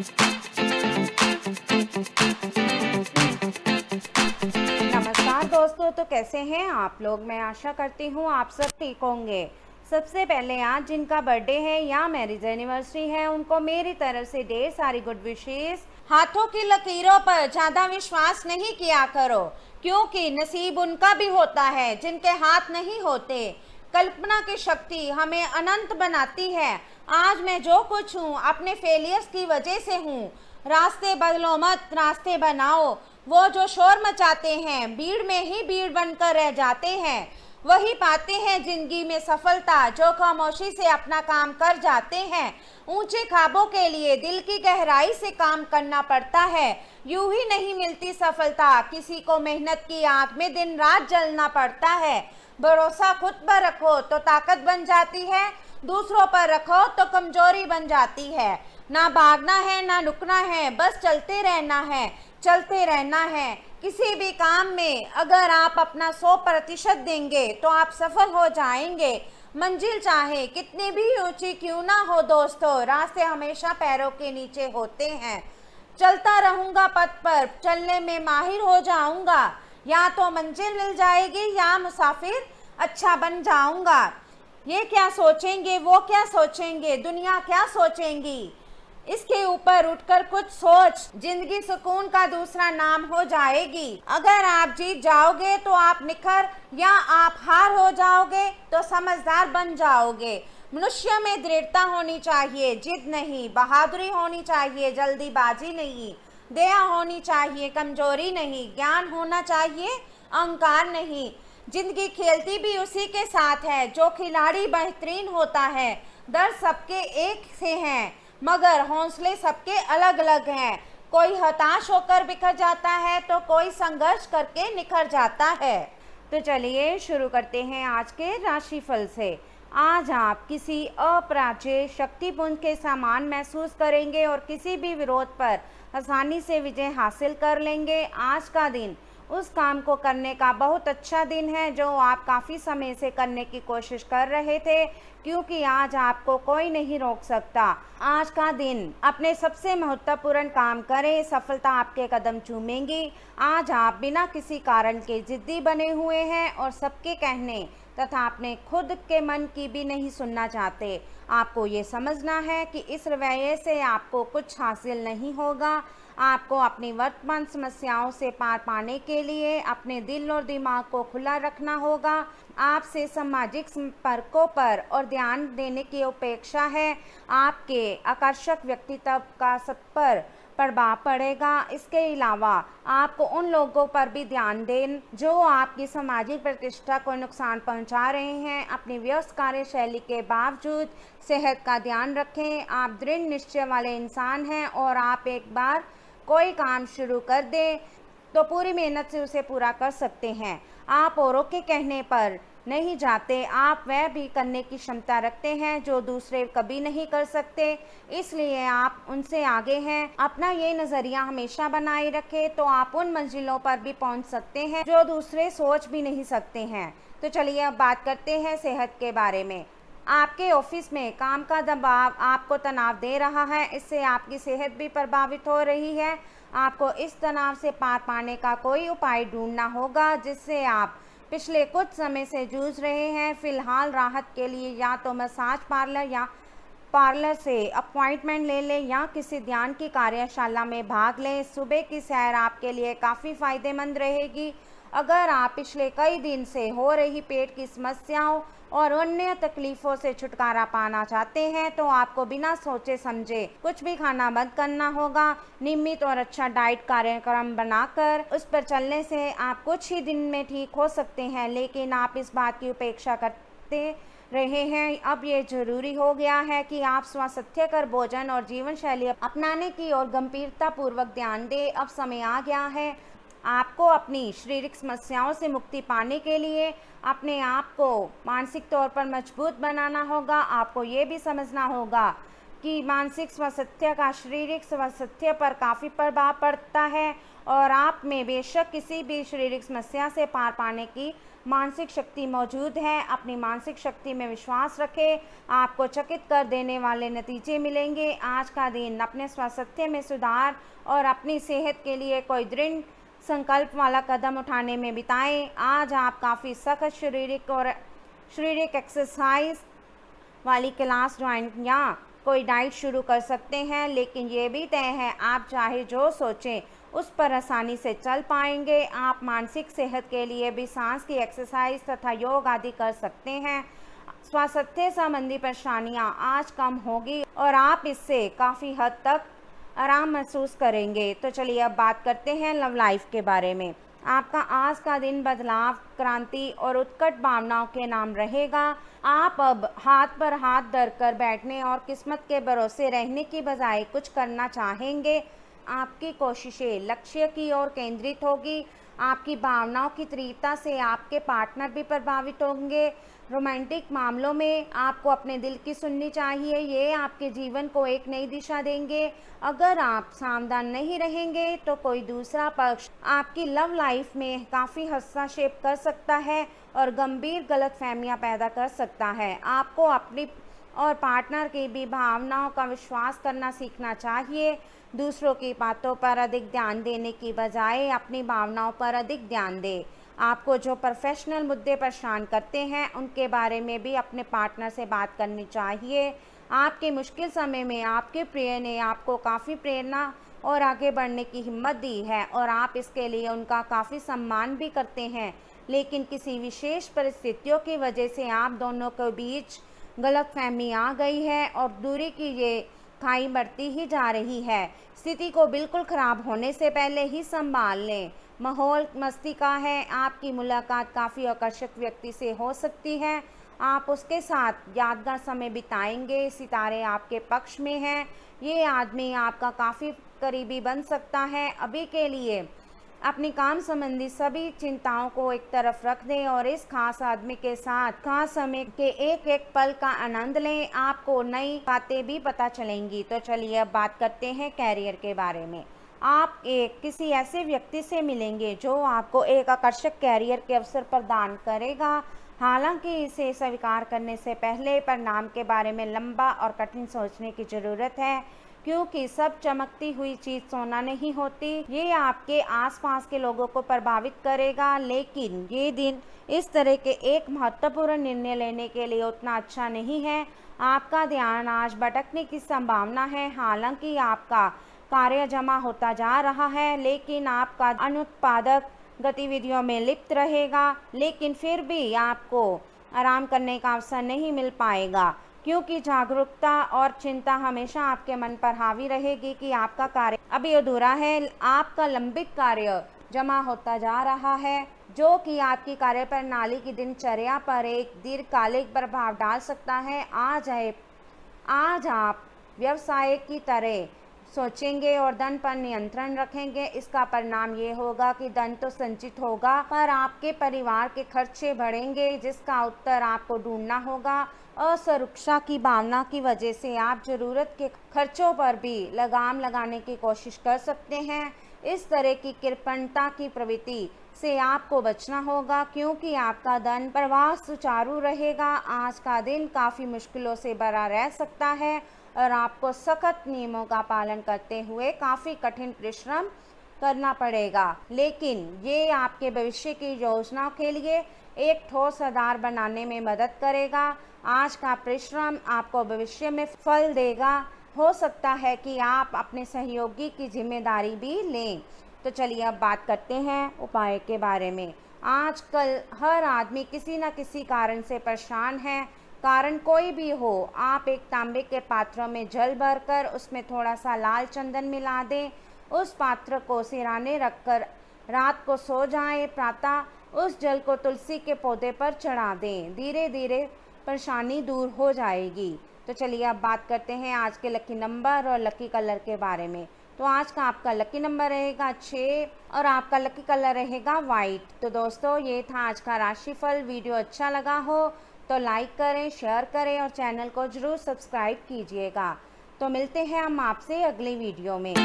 नमस्कार दोस्तों, तो कैसे हैं आप लोग। मैं आशा करती हूँ आप सब ठीक होंगे। सबसे पहले आज जिनका बर्थडे है या मैरिज एनिवर्सरी है उनको मेरी तरफ से ढेर सारी गुड विशेस। हाथों की लकीरों पर ज़्यादा विश्वास नहीं किया करो, क्योंकि नसीब उनका भी होता है जिनके हाथ नहीं होते। कल्पना की शक्ति हमें अनंत बनाती है। आज मैं जो कुछ हूँ अपने फेलियर्स की वजह से हूँ। रास्ते बदलो मत, रास्ते बनाओ। वो जो शोर मचाते हैं, भीड़ में ही भीड़ बनकर रह जाते हैं, वही पाते हैं जिंदगी में सफलता जो खामोशी से अपना काम कर जाते हैं। ऊंचे ख्वाबों के लिए दिल की गहराई से काम करना पड़ता है। यूं ही नहीं मिलती सफलता, किसी को मेहनत की आग में दिन रात जलना पड़ता है। भरोसा खुद पर रखो तो ताकत बन जाती है, दूसरों पर रखो तो कमजोरी बन जाती है। ना भागना है ना रुकना है, बस चलते रहना है, चलते रहना है। किसी भी काम में अगर आप अपना 100% देंगे तो आप सफल हो जाएंगे। मंजिल चाहे कितनी भी ऊंची क्यों ना हो दोस्तों, रास्ते हमेशा पैरों के नीचे होते हैं। चलता रहूंगा पथ पर, चलने में माहिर हो जाऊंगा। या तो मंजिल मिल जाएगी या मुसाफिर अच्छा बन जाऊंगा। ये क्या सोचेंगे, वो क्या सोचेंगे, दुनिया क्या सोचेंगी, इसके ऊपर उठकर कुछ सोच। जिंदगी सुकून का दूसरा नाम हो जाएगी। अगर आप जीत जाओगे तो आप निखर, या आप हार हो जाओगे तो समझदार बन जाओगे। मनुष्य में दृढ़ता होनी चाहिए, जिद नहीं। बहादुरी होनी चाहिए, जल्दीबाजी नहीं। दया होनी चाहिए, कमजोरी नहीं। ज्ञान होना चाहिए, अहंकार नहीं। जिंदगी खेलती भी उसी के साथ है जो खिलाड़ी बेहतरीन होता है। दर्द सबके एक से हैं, मगर हौसले सबके अलग अलग हैं। कोई हताश होकर बिखर जाता है तो कोई संघर्ष करके निखर जाता है। तो चलिए शुरू करते हैं आज के राशिफल से। आज आप किसी अपराजय शक्तिपुंज के समान महसूस करेंगे और किसी भी विरोध पर आसानी से विजय हासिल कर लेंगे। आज का दिन उस काम को करने का बहुत अच्छा दिन है जो आप काफ़ी समय से करने की कोशिश कर रहे थे, क्योंकि आज आपको कोई नहीं रोक सकता। आज का दिन अपने सबसे महत्वपूर्ण काम करें, सफलता आपके कदम चूमेंगी। आज आप बिना किसी कारण के जिद्दी बने हुए हैं और सबके कहने तथा अपने खुद के मन की भी नहीं सुनना चाहते। आपको ये समझना है कि इस रवैये से आपको कुछ हासिल नहीं होगा। आपको अपनी वर्तमान समस्याओं से पार पाने के लिए अपने दिल और दिमाग को खुला रखना होगा। आपसे सामाजिक संपर्कों पर और ध्यान देने की अपेक्षा है। आपके आकर्षक व्यक्तित्व का सब पर प्रभाव पड़ेगा। इसके अलावा आपको उन लोगों पर भी ध्यान दें जो आपकी सामाजिक प्रतिष्ठा को नुकसान पहुंचा रहे हैं। अपनी व्यस्त कार्यशैली के बावजूद सेहत का ध्यान रखें। आप दृढ़ निश्चय वाले इंसान हैं और आप एक बार कोई काम शुरू कर दें तो पूरी मेहनत से उसे पूरा कर सकते हैं। आप औरों के कहने पर नहीं जाते, आप वह भी करने की क्षमता रखते हैं जो दूसरे कभी नहीं कर सकते, इसलिए आप उनसे आगे हैं। अपना ये नज़रिया हमेशा बनाए रखें तो आप उन मंजिलों पर भी पहुंच सकते हैं जो दूसरे सोच भी नहीं सकते हैं। तो चलिए अब बात करते हैं सेहत के बारे में। आपके ऑफिस में काम का दबाव आपको तनाव दे रहा है, इससे आपकी सेहत भी प्रभावित हो रही है। आपको इस तनाव से पार पाने का कोई उपाय ढूंढना होगा जिससे आप पिछले कुछ समय से जूझ रहे हैं। फिलहाल राहत के लिए या तो मसाज पार्लर से अपॉइंटमेंट ले लें या किसी ध्यान की कार्यशाला में भाग लें। सुबह की सैर आपके लिए काफ़ी फायदेमंद रहेगी। अगर आप पिछले कई दिन से हो रही पेट की समस्याओं और अन्य तकलीफ़ों से छुटकारा पाना चाहते हैं तो आपको बिना सोचे समझे कुछ भी खाना बंद करना होगा। नियमित और अच्छा डाइट कार्यक्रम बनाकर उस पर चलने से आप कुछ ही दिन में ठीक हो सकते हैं, लेकिन आप इस बात की उपेक्षा करते रहे हैं। अब ये जरूरी हो गया है कि आप स्वास्थ्यकर भोजन और जीवन शैली अपनाने की ओर गंभीरता पूर्वक ध्यान दें। अब समय आ गया है आपको अपनी शारीरिक समस्याओं से मुक्ति पाने के लिए अपने आप को मानसिक तौर पर मजबूत बनाना होगा। आपको ये भी समझना होगा कि मानसिक स्वास्थ्य का शारीरिक स्वास्थ्य पर काफ़ी प्रभाव पड़ता है और आप में बेशक किसी भी शारीरिक समस्या से पार पाने की मानसिक शक्ति मौजूद है। अपनी मानसिक शक्ति में विश्वास रखें, आपको चकित कर देने वाले नतीजे मिलेंगे। आज का दिन अपने स्वास्थ्य में सुधार और अपनी सेहत के लिए कोई दृढ़ संकल्प वाला कदम उठाने में बिताएं। आज आप काफ़ी सख्त शारीरिक एक्सरसाइज वाली क्लास ज्वाइन या कोई डाइट शुरू कर सकते हैं, लेकिन ये भी तय है आप चाहे जो सोचें उस पर आसानी से चल पाएंगे। आप मानसिक सेहत के लिए भी सांस की एक्सरसाइज तथा योग आदि कर सकते हैं। स्वास्थ्य संबंधी परेशानियां आज कम होगी और आप इससे काफ़ी हद तक आराम महसूस करेंगे। तो चलिए अब बात करते हैं लव लाइफ के बारे में। आपका आज का दिन बदलाव, क्रांति और उत्कट भावनाओं के नाम रहेगा। आप अब हाथ पर हाथ धरकर बैठने और किस्मत के भरोसे रहने की बजाय कुछ करना चाहेंगे। आपकी कोशिशें लक्ष्य की ओर केंद्रित होगी। आपकी भावनाओं की तीव्रता से आपके पार्टनर भी प्रभावित होंगे। रोमांटिक मामलों में आपको अपने दिल की सुननी चाहिए, ये आपके जीवन को एक नई दिशा देंगे। अगर आप सावधान नहीं रहेंगे तो कोई दूसरा पक्ष आपकी लव लाइफ में काफ़ी हस्तक्षेप कर सकता है और गंभीर गलतफहमियां पैदा कर सकता है। आपको अपनी और पार्टनर की भी भावनाओं का विश्वास करना सीखना चाहिए। दूसरों की बातों पर अधिक ध्यान देने की बजाय अपनी भावनाओं पर अधिक ध्यान दें। आपको जो प्रोफेशनल मुद्दे परेशान करते हैं उनके बारे में भी अपने पार्टनर से बात करनी चाहिए। आपके मुश्किल समय में आपके प्रिय ने आपको काफ़ी प्रेरणा और आगे बढ़ने की हिम्मत दी है और आप इसके लिए उनका काफ़ी सम्मान भी करते हैं, लेकिन किसी विशेष परिस्थितियों की वजह से आप दोनों के बीच गलतफहमी आ गई है और दूरी की ये खाई बढ़ती ही जा रही है। स्थिति को बिल्कुल ख़राब होने से पहले ही संभाल लें। माहौल मस्ती का है। आपकी मुलाकात काफ़ी आकर्षक व्यक्ति से हो सकती है। आप उसके साथ यादगार समय बिताएंगे। सितारे आपके पक्ष में हैं। ये आदमी आपका काफ़ी करीबी बन सकता है। अभी के लिए अपनी काम संबंधी सभी चिंताओं को एक तरफ रख दें और इस खास आदमी के साथ खास समय के एक एक पल का आनंद लें। आपको नई बातें भी पता चलेंगी। तो चलिए अब बात करते हैं कैरियर के बारे में। आप किसी ऐसे व्यक्ति से मिलेंगे जो आपको एक आकर्षक कैरियर के अवसर प्रदान करेगा। हालांकि इसे स्वीकार करने से पहले परिणाम के बारे में लंबा और कठिन सोचने की ज़रूरत है, क्योंकि सब चमकती हुई चीज़ सोना नहीं होती। ये आपके आसपास के लोगों को प्रभावित करेगा, लेकिन ये दिन इस तरह के एक महत्वपूर्ण निर्णय लेने के लिए उतना अच्छा नहीं है। आपका ध्यान आज भटकने की संभावना है। हालांकि आपका कार्य जमा होता जा रहा है, लेकिन आपका अनुत्पादक गतिविधियों में लिप्त रहेगा, लेकिन फिर भी आपको आराम करने का अवसर नहीं मिल पाएगा, क्योंकि जागरूकता और चिंता हमेशा आपके मन पर हावी रहेगी कि आपका कार्य अभी अधूरा है। आपका लंबित कार्य जमा होता जा रहा है, जो कि आपकी कार्य प्रणाली की दिनचर्या पर एक दीर्घकालिक प्रभाव डाल सकता है। आज आप व्यवसाय की तरह सोचेंगे और धन पर नियंत्रण रखेंगे। इसका परिणाम ये होगा कि धन तो संचित होगा, पर आपके परिवार के खर्चे बढ़ेंगे, जिसका उत्तर आपको ढूंढना होगा। असुरक्षा की भावना की वजह से आप जरूरत के खर्चों पर भी लगाम लगाने की कोशिश कर सकते हैं। इस तरह की कृपणता की प्रवृत्ति से आपको बचना होगा, क्योंकि आपका धन प्रवाह सुचारू रहेगा। आज का दिन काफ़ी मुश्किलों से भरा रह सकता है और आपको सख्त नियमों का पालन करते हुए काफ़ी कठिन परिश्रम करना पड़ेगा, लेकिन ये आपके भविष्य की योजनाओं के लिए एक ठोस आधार बनाने में मदद करेगा। आज का परिश्रम आपको भविष्य में फल देगा। हो सकता है कि आप अपने सहयोगी की जिम्मेदारी भी लें। तो चलिए अब बात करते हैं उपाय के बारे में। आजकल हर आदमी किसी न किसी कारण से परेशान है। कारण कोई भी हो, आप एक तांबे के पात्र में जल भरकर उसमें थोड़ा सा लाल चंदन मिला दें। उस पात्र को सिरहाने रखकर रात को सो जाएं। प्रातः उस जल को तुलसी के पौधे पर चढ़ा दें। धीरे धीरे परेशानी दूर हो जाएगी। तो चलिए अब बात करते हैं आज के लकी नंबर और लकी कलर के बारे में। तो आज का आपका लकी नंबर रहेगा 6 और आपका लकी कलर रहेगा वाइट। तो दोस्तों, ये था आज का राशिफल। वीडियो अच्छा लगा हो तो लाइक करें, शेयर करें और चैनल को ज़रूर सब्सक्राइब कीजिएगा। तो मिलते हैं हम आपसे अगली वीडियो में।